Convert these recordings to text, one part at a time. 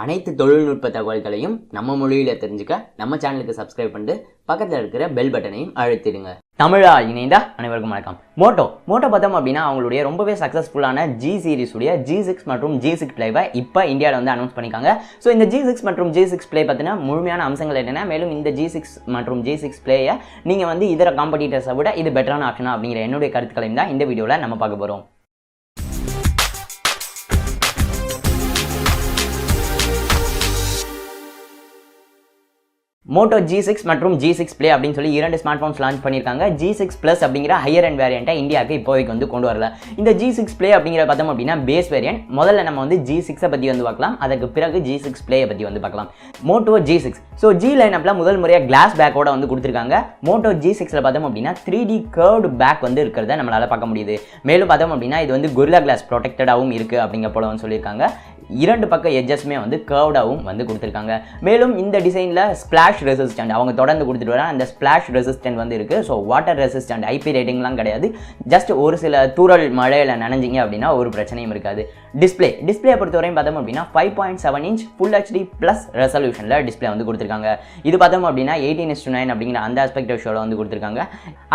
அனைத்து தொழில்நுட்ப தகவல்களையும் நம்ம மொழியில தெரிஞ்சுக்க நம்ம சேனலுக்கு சப்ஸ்கிரைப் பண்ணிட்டு பக்கத்தில் இருக்கிற பெல் பட்டனையும் அழுத்திடுங்க. தமிழா இணைந்தா அனைவருக்கும் வணக்கம். மோட்டோ பார்த்தோம் அப்படின்னா அவங்களுடைய ரொம்பவே சக்ஸஸ்ஃபுல்லான ஜி சீரிஸ் உடைய G6 மற்றும் G6 பிளேவை இப்போ இந்தியாவில் வந்து அனௌன்ஸ் பண்ணிக்காங்க. ஸோ இந்த G6 மற்றும் G6 பிளே பற்றின முழுமையான அம்சங்கள் என்னென்ன, மேலும் இந்த G6 மற்றும் G6 பிளேயை நீங்கள் வந்து இதர காம்படிட்டர்ஸை விட இது பெட்டரான ஆப்ஷனா அப்படிங்கிற என்னுடைய கருத்துக்களையும் தான் இந்த வீடியோவில் நம்ம பார்க்க போகிறோம். மோட்டோ G6 மற்றும் G6 பிளே அப்படின்னு சொல்லி இரண்டு ஸ்மார்ட் ஃபோன்ஸ் லான்ச் பண்ணியிருக்காங்க. G6 Plus அப்படிங்கிற ஹையர் அண்ட் வேரியண்ட்டை இந்தியாவுக்கு இப்போதைக்கு வந்து கொண்டு வரல. இந்த G6 பிளே அப்படிங்கிற பார்த்தோம் அப்படின்னா பேஸ் வேரியன்ட். முதல்ல நம்ம வந்து G6 பற்றி வந்து பார்க்கலாம், அதுக்கு பிறகு G6 பிளேயை பற்றி வந்து பார்க்கலாம். மோட்டோ G6 ஸோ G லைனப்பில் முதல் முறையாக கிளாஸ் பேக்கோட வந்து கொடுத்துருக்காங்க. மோட்டோ G6ல பார்த்தோம் அப்படின்னா 3D கர்வ்டு பேக் வந்து இருக்கிறத நம்மளால் பார்க்க முடியுது. மேலும் பார்த்தோம் அப்படின்னா இது வந்து கொரில்லா கிளாஸ் ப்ரொடெக்டடாகவும் இருக்குது அப்படிங்கிற போல வந்து சொல்லியிருக்காங்க. இரண்டு பக்க எட்ஜஸ்மே வந்து கர்வ்டாகவும் வந்து கொடுத்துருக்காங்க. மேலும் இந்த டிசைனில் ஸ்பிளாஷ் ரெசிஸ்டன்ட் அவங்க தொடர்ந்து கொடுத்துட்டு வர அந்த ஸ்பிளாஷ் ரெசிஸ்டன்ட் வந்து இருக்குது. ஸோ வாட்டர் ரெசிஸ்டன்ட் ஐபி ரேட்டிங்லாம் கிடையாது. ஜஸ்ட் ஒரு சில தூரல் மழையில் நனைஞ்சிங்க அப்படின்னா ஒரு பிரச்சனையும் இருக்காது. டிஸ்பிளே பொறுத்தவரையும் பார்த்தோம் அப்படின்னா 5.7 இன்ச் ஃபுல் HD ப்ளஸ் ரெசல்யூஷனில் டிஸ்பிளே வந்து கொடுத்துருக்காங்க. இது பார்த்தோம் அப்படின்னா 18:9 அப்படிங்கிற அந்த ஆஸ்பெக்ட் ரேஷியோவில் வந்து கொடுத்துருக்காங்க.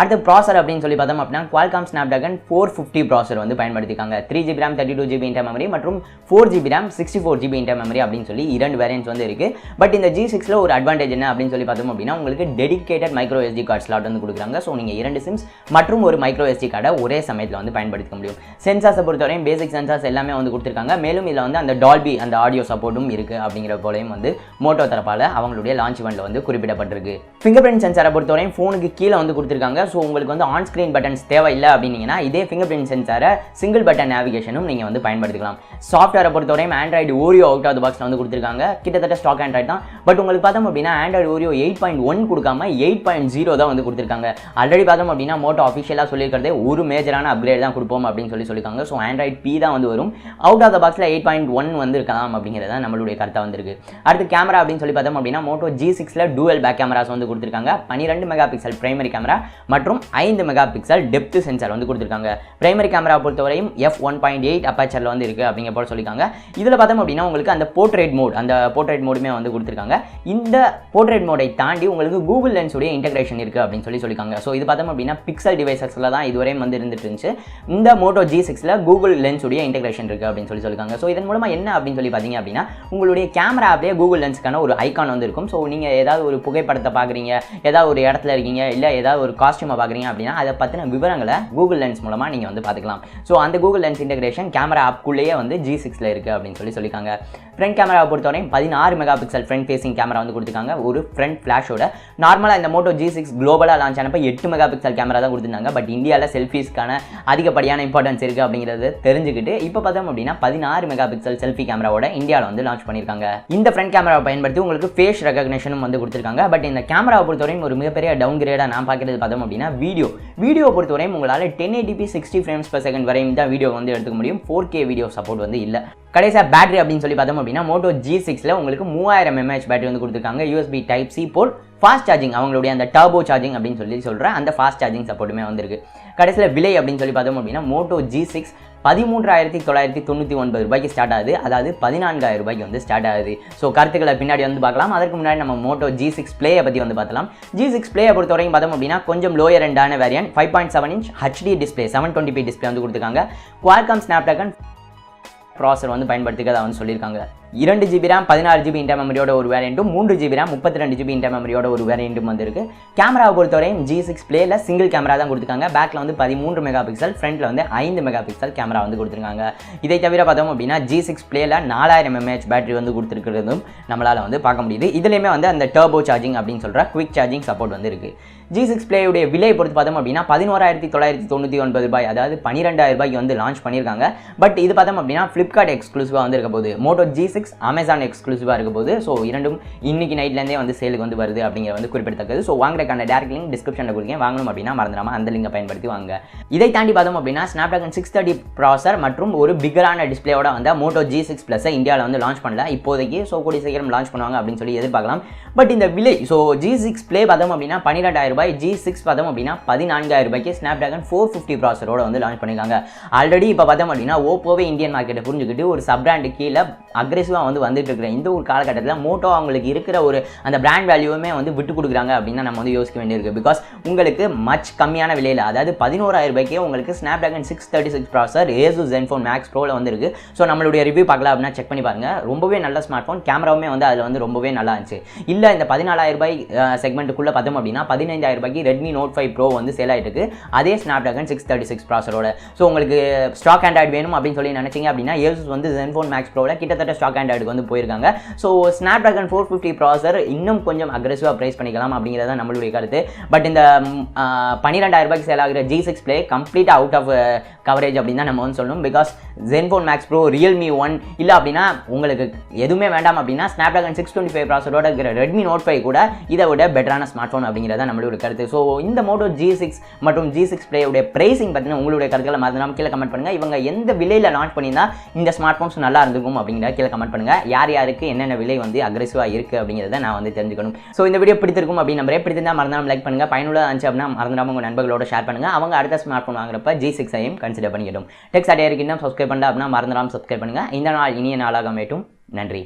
அடுத்த ப்ராசர் அப்படின்னு சொல்லி பார்த்தோம் அப்படின்னா Qualcomm Snapdragon 450 ப்ராசர் வந்து பயன்படுத்திருக்காங்க. 3GB RAM 32GB inter memory மற்றும் 4GB RAM 64GB inter memory அப்படின்னு சொல்லி இரண்டு வேரியன்ட்ஸ் வந்து இருக்குது. பட் இந்த G6ல ஒரு அட்வான்டேஜ் என்ன அப்படின்னு சொல்லி பார்த்தோம் அப்படின்னா உங்களுக்கு டெடிகேட்டட் Microsd கார்டு ஸ்லாட் வந்து கொடுக்குறாங்க. ஸோ நீங்கள் இரண்டு சிம்ஸ் மற்றும் ஒரு Microsd கார்டை ஒரே சமயத்தில் வந்து பயன்படுத்த முடியும். சென்சார்ஸை பொறுத்தவரையும் பேசிக் சென்சார்ஸ் எல்லாமே வந்து கொடுத்துருக்காங்க. மேலும் இதில் வந்து அந்த டால்பி அந்த ஆடியோ சப்போர்ட்டும் இருக்குது அப்படிங்கிற போலையும் வந்து மோட்டோ தரப்பால் அவங்களுடைய லான்ச் இவெண்ட்டில் வந்து குறிப்பிடப்பட்டிருக்கு. ஃபிங்கர் பிரிண்ட் சென்சாரை பொறுத்தவரையும் ஃபோனுக்கு கீழே வந்து கொடுத்துருக்காங்க. ஸோ உங்களுக்கு வந்து ஆன் ஸ்க்ரீன் பட்டன்ஸ் தேவையில்லை அப்படின்னீங்கன்னா இதே ஃபிங்கர் பிரிண்ட் சென்சாரை சிங்கிள் பட்டன் நேவிகேஷனும் நீங்கள் வந்து பயன்படுத்திக்கலாம். சாஃப்ட்வேரை பொறுத்தவரையும் Android Oreo out of the பாக்ஸில் வந்து கொடுத்துருக்காங்க. கிட்டத்தட்ட ஸ்டாக் ஆண்ட்ராய்டு தான். பட் உங்களுக்கு பார்த்தோம் அப்படின்னா ஆண்ட்ராய்டு ஓரியோ 8.1 கொடுக்காம 8.0 தான் வந்து கொடுத்துருக்காங்க. ஆல்ரெடி பார்த்தோம் அப்படின்னா மோட்டோ அஃபிஷியலாக சொல்லியிருக்கிறதே ஒரு மேஜரான அப்கிரேட் தான் கொடுப்போம் அப்படின்னு சொல்லியிருக்காங்க. ஸோ ஆண்ட்ராய்டு P தான் வந்து வரும். அவுட் ஆஃப் த பாக்ஸில் 8.1 வந்து இருக்கலாம் அப்படிங்கிறத நம்மளுடைய கருத்தாக வந்திருக்கு. அடுத்து கேமரா அப்படின்னு சொல்லி பார்த்தோம் அப்படின்னா மோட்டோ G6ல டூவல் பேக் கேமராஸ் வந்து கொடுத்துருக்காங்க. 12 மெகா பிக்சல் பிரைமரி கேமரா மற்றும் 5 மெகா பிக்சல் டெப்த் சென்சார் வந்து கொடுத்துருக்காங்க. பிரைமரி கேமரா பொறுத்தவரையும் f1.8 அப்பேச்சரில் வந்து இருக்குது அப்படிங்கிற போல சொல்லியிருக்காங்க. இதில் பார்த்தோம் அப்படின்னா உங்களுக்கு அந்த போர்ட்ரேட் மோடுமே வந்து கொடுத்துருக்காங்க. இந்த போர்ட்ரேட் மோடை தாண்டி உங்களுக்கு கூகுள் லென்ஸுடைய இன்டெகிரேஷன் இருக்குது அப்படின்னு சொல்லியிருக்காங்க. ஸோ இது பார்த்தோம் அப்படின்னா பிக்சல் டிவைசஸில் தான் இதுவரையும் வந்து இருந்துட்டு இருந்துச்சு. இந்த மோட்டோ G6ல கூகுள் லென்ஸுடைய இன்டெகிரேஷன் இருக்குது அப்படின்னு சொல்லியிருக்காங்க. ஸோ இதன் மூலமாக என்ன அப்படின்னு சொல்லி பார்த்தீங்க அப்படின்னா உங்களுடைய கேமரா ஆப்லேயே கூகுள் லென்ஸ்க்கான ஒரு ஐக்கான் வந்து இருக்கும். ஸோ நீங்கள் ஏதாவது ஒரு புகைப்படத்தை பார்க்குறீங்க, ஏதாவது ஒரு இடத்துல இருக்கீங்க, இல்லை ஏதாவது ஒரு காஸ்டியூமை பார்க்குறீங்க அப்படின்னா அதை பற்றின விவரங்களை கூகுள் லென்ஸ் மூலமாக நீங்கள் வந்து பார்த்துக்கலாம். ஸோ அந்த கூகுள் லென்ஸ் இன்டெகிரேஷன் கேமரா ஆப்குள்ளேயே வந்து G6ல இருக்குது அப்படின்னு சொல்லியிருக்காங்க. ஃப்ரண்ட் கேமராவை பொறுத்தவரையும் 16 megapixel front facing camera வந்து கொடுத்துருக்காங்க. ஒரு ஃப்ரண்ட் ஃப்ளாஷோட நார்மலாக இந்த மோட்டோ G6 குளோபலாக லான்ச் ஆனப்போ 8 மெகா பிக்சல் கேமரா தான் கொடுத்துருந்தாங்க. பட் இந்தியாவில் செல்ஃபீஸ்க்கான அதிகப்படியான இம்பார்ட்டன்ஸ் இருக்குது அப்படிங்கிறது தெரிஞ்சுக்கிட்டு இப்போ பார்த்தோம் அப்படின்னா 16 மெகா பிக்சல் செல்ஃபி கேமராவோட இந்தியாவில் வந்து லான்ச் பண்ணியிருக்காங்க. இந்த ஃப்ரண்ட் கேமராவை பயன்படுத்தி உங்களுக்கு ஃபேஸ் ரெகக்னிஷனும் வந்து கொடுத்துருக்காங்க. பட் இந்த கேமராவை பொறுத்தவரையும் ஒரு மிகப்பெரிய டவுன் கிரேடாக நான் பார்க்குறது பார்த்தோம் அப்படின்னா வீடியோ பொறுத்தவரையும் உங்களால் 1080p 60 frames per second வரையும் தான் வீடியோ வந்து எடுத்துக்க முடியும். 4K வீடியோ சப்போர்ட் வந்து இல்லை. கடைசியாக பேட்டரி அப்படின்னு சொல்லி பார்த்தோம் அப்படின்னா மோட்டோ G6ல உங்களுக்கு 3000 mAh பேட்டரி வந்து கொடுத்துருக்காங்க. USB Type-C board, fast charging அவங்களுடைய அந்த டர்போ சார்ஜிங் அப்படின்னு சொல்கிற அந்த ஃபாஸ்ட் சார்ஜிங் சப்போர்ட்டுமே வந்துருக்கு. கடைசியில் விலை அப்படின்னு சொல்லி பார்த்தோம் அப்படின்னா மோட்டோ G6 13,999 ரூபாய்க்கு ஸ்டார்ட் ஆகுது. அதாவது 14,000 ரூபாய்க்கு வந்து ஸ்டார்ட் ஆகுது. ஸோ கருத்துக்களை பின்னாடி வந்து பார்க்கலாம். அதற்கு முன்னாடி நம்ம மோட்டோ G6 பிளேயை பற்றி வந்து பார்த்தலாம். G6 பிளேயை பொறுத்தவரைக்கும் பார்த்தோம் அப்படின்னா கொஞ்சம் லோயர் எண்டான variant 5.7 inch HD display 720p display வந்து கொடுத்துருக்காங்க. Qualcomm Snapdragon ப்ராசர் வந்து பயன்படுத்திக்கிறதா வந்து சொல்லியிருக்காங்க. 2GB RAM 16GB இன்டர் மெமரியோட ஒரு வேரியண்ட்டும் 3GB RAM 32GB இன்டர் மெமரியோட ஒரு வேரியண்ட்டும் வந்து இருக்குது. கேமராவை பொறுத்தவரையும் G6 பிளேல சிங்கிள் கேமரா தான் கொடுத்துருக்காங்க. பேக்கில் வந்து 13 மெகா பிக்சல், ஃப்ரண்ட்டில் வந்து 5 மெகா பிக்சல் கேமரா வந்து கொடுத்துருக்காங்க. இதை தவிர பார்த்தோம் அப்படின்னா G6 பிளேல 4000 mAh பேட்டரி வந்து கொடுத்துருக்கிறதும் நம்மளால் வந்து பார்க்க முடியுது. இதுலேயுமே வந்து அந்த டர்போ சார்ஜிங் அப்படின்னு சொல்கிற குவிக் சார்ஜிங் சப்போர்ட் வந்து இருக்குது. G6 பிளேயுடைய விலை பொறுத்து பார்த்தோம் அப்படின்னா 11,999 ரூபாய், அதாவது 12,000 ரூபாய்க்கு வந்து லான்ச் பண்ணியிருக்காங்க. பட் இது பார்த்தோம் அப்படின்னா ஃப்ளிப்கார்ட் எக்ஸ்க்ளூசிவாக வந்து இருக்க போது, மோட்டோ G6 அமேசான் எக்ஸ்க்ளூசிவாக இருக்க போது. ஸோ இரண்டும் இன்னைக்கு நைட்லேருந்தே வந்து சேலுக்கு வந்து வருது அப்படிங்கிற வந்து குறிப்பிடத்தக்கது. ஸோ வாங்குறதுக்கான டேரக்ட் லிங்க் டிஸ்கிரிப்ஷனில் கொடுங்க. வாங்கணும் அப்படின்னா மறந்துடாமல் அந்த லிங்கை பயன்படுத்தி வாங்க. இதை தாண்டி பார்த்தோம் அப்படின்னா Snapdragon 630 ப்ராசர் மற்றும் ஒரு பிகரான டிஸ்பிளேயோட வந்து மோட்டோ G6 Plus இந்தியாவில் வந்து லான்ச் பண்ணல இப்போதைக்கு. ஸோ கூடிய சீக்கிரம் லான்ச் பண்ணுவாங்க அப்படின்னு சொல்லி எதிர்பார்க்கலாம். பட் இந்த விலை ஸோ G6 பிளே பார்த்தோம் அப்படின்னா 12,000 ரூபாய், G6 பார்த்தோம் அப்படின்னா 14,000 ரூபாய்க்கு Snapdragon 450 ப்ராசரோட வந்து லான்ச் பண்ணியிருக்காங்க. ஆல்ரெடி இப்போ பார்த்தோம் அப்படின்னா ஓப்போவே இந்தியன் மார்க்கெட்டை புரிஞ்சுக்கிட்டு ஒரு சப் பிராண்டு கீழே அக்ரெசிவாக வந்து வந்துட்டு இருக்கிற இந்த ஒரு காலகட்டத்தில் மோட்டோ அவங்களுக்கு இருக்கிற ஒரு அந்த பிராண்ட் வேல்யூவுமே வந்து விட்டு கொடுக்குறாங்க அப்படின்னு நம்ம வந்து யோசிக்க வேண்டியிருக்கு. பிகாஸ் உங்களுக்கு மச் கம்மியான விலையில், அதாவது 11,000 ரூபாய்க்கே உங்களுக்கு ஸ்னாப்டிராகன் 636 ப்ராசர் ஏசூஸ் ஜென்ஃபோன் மேக்ஸ் ப்ரோவில் வந்து இருக்குது. ஸோ நம்மளுடைய ரிவ்யூ பார்க்கலாம் அப்படின்னா செக் பண்ணி பாருங்கள். ரொம்பவே நல்ல ஸ்மார்ட் ஃபோன், கேமராவுமே வந்து அதில் வந்து ரொம்பவே நல்லா இருந்துச்சு. இல்லை இந்த 14,000 ரூபாய் செக்மெண்ட்டுக்குள்ளே பார்த்தோம் அப்படின்னா 15,000 ரூபாய்க்கு ரெட்மி நோட் 5 ப்ரோ வந்து சேல் ஆகிட்டு இருக்கு, அதே ஸ்னாப்டிராகன் 636 ப்ராசரோட. ஸோ உங்களுக்கு ஸ்டாக் ஆண்ட்ராய்டு வேணும் அப்படின்னு சொல்லி நினைச்சீங்க அப்படின்னா ஏசூஸ் வந்து ஜென்ஃபோன் மேக்ஸ் ப்ரோவில் கிட்டத்தட்ட ஸ்டாக் ஆண்ட்ராய்டுக்கு வந்து போயிருக்காங்க. ஸோ ஸ்னாப்டிராகன் 450 ப்ராசர் இன்னும் கொஞ்சம் அக்ரெசிவாக ப்ரைஸ் பண்ணிக்கலாம் அப்படிங்கிறத நம்மளுடைய கருத்து. பட் இந்த 12,000 ரூபாய்க்கு சேல் ஆகிற G6 Play கம்ப்ளீட்டாக அவுட் ஆஃப் கவரேஜ் அப்படின்னு தான் நம்ம வந்து சொல்லணும். Because ZenFone Max Pro, Realme 1 இல்லை அப்படின்னா உங்களுக்கு எதுவுமே வேண்டாம் அப்படின்னா ஸ்னாப்டிராகன் 625 ப்ராசரோட இருக்கிற ரெட்மி நோட் 5 கூட இதை விட பெட்டரான ஸ்மார்ட் ஃபோன் அப்படிங்கிறத நம்மளுடைய கருத்து. ஸோ இந்த மோட்டோ G6 மற்றும் G6 Play உடைய பிரைசிங் பற்றின உங்களுடைய கருத்துக்களை மறந்துடாம கீழே கமெண்ட் பண்ணுங்கள். இவங்க எந்த விலையில் லான்ச் பண்ணியிருந்தா இந்த ஸ்மார்ட் ஃபோன்ஸ் நல்லா இருந்திருக்கும் அப்படிங்கிறத கீழே கமெண்ட் பண்ணுங்கள். யார் யாருக்கு என்னென்ன விலை வந்து அக்ரெசிவாக இருக்குது அப்படிங்கிறத நான் வந்து தெரிஞ்சுக்கணும். ஸோ இந்த வீடியோ பிடித்திருக்கும் அப்படின்னு நம்பரே, பிடித்திருந்தால் மறந்துடாம லைக் பண்ணுங்கள். பயனுள்ளதாக இருந்துச்சு அப்படின்னா மறந்துடாம உங்கள் நண்பர்களோட ஷேர் பண்ணுங்கள். அவங்க அடுத்த ஸ்மார்ட் ஃபோன் வாங்குறப்ப G6 ஐயும் கன்சிடர் பண்ணிக்கட்டும். டெக் சாட்டியருக்கு இன்னும் சப்ஸ்கிரைப் பண்ணல அப்படின்னா மறந்துடாம சப்ஸ்கிரைப் பண்ணுங்கள். இந்த நாள் இனிய நாளாக அமையட்டும். நன்றி.